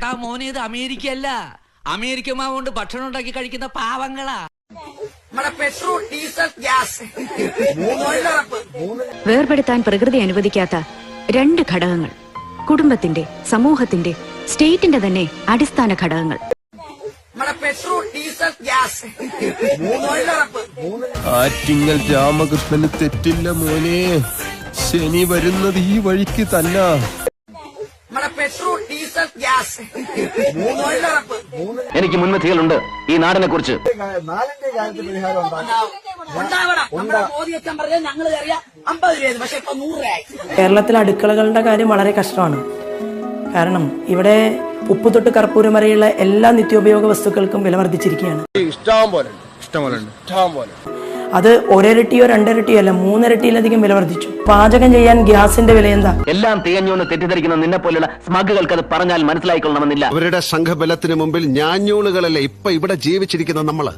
ചേട്ടാ മോനെ ഇത് അമേരിക്ക അല്ല. അമേരിക്ക മാവ് കൊണ്ട് ഭക്ഷണം ഉണ്ടാക്കി കഴിക്കുന്ന പാവങ്ങളാ. പെട്രോൾ ഡീസൽ ഗ്യാസ് വേർപെടുത്താൻ പ്രകൃതി അനുവദിക്കാത്ത രണ്ട് ഘടകങ്ങൾ, കുടുംബത്തിന്റെ, സമൂഹത്തിന്റെ, സ്റ്റേറ്റിന്റെ തന്നെ അടിസ്ഥാന ഘടകങ്ങൾ. Petrol diesel gas Attingal Ramakrishnan തെറ്റില്ല മോനെ, ശനി വരുന്നത് ഈ വഴിക്ക് തന്നെ. പെട്രോൾ ഡീസൽ ഗ്യാസ് എനിക്ക് മുൻവിധികളുണ്ട് ഈ നാടിനെ കുറിച്ച്. കേരളത്തിലെ അടുക്കളകളുടെ കാര്യം വളരെ കഷ്ടമാണ്. കാരണം ഇവിടെ ഉപ്പ് തൊട്ട് കർപ്പൂരം വരെയുള്ള എല്ലാ നിത്യോപയോഗ വസ്തുക്കൾക്കും വില വർദ്ധിച്ചിരിക്കുകയാണ്. അത് ഒരിരട്ടിയോ രണ്ടിരട്ടിയോ അല്ല, മൂന്നിരട്ടിയിലധികം വില വർദ്ധിച്ചു. പാചകം ചെയ്യാൻ ഗ്യാസിന്റെ വില എന്താ? എല്ലാം തികഞ്ഞൂന്ന് തെറ്റിദ്ധരിക്കുന്ന നിന്നെ പോലുള്ള സ്മഗുകൾക്ക് അത് പറഞ്ഞാൽ മനസ്സിലായിക്കൊള്ളണമെന്നില്ല. അവരുടെ സംഘബലത്തിന് മുമ്പിൽ ഞാഞ്ഞൂളുകളല്ലേ ഇപ്പൊ ഇവിടെ ജീവിച്ചിരിക്കുന്ന നമ്മള്.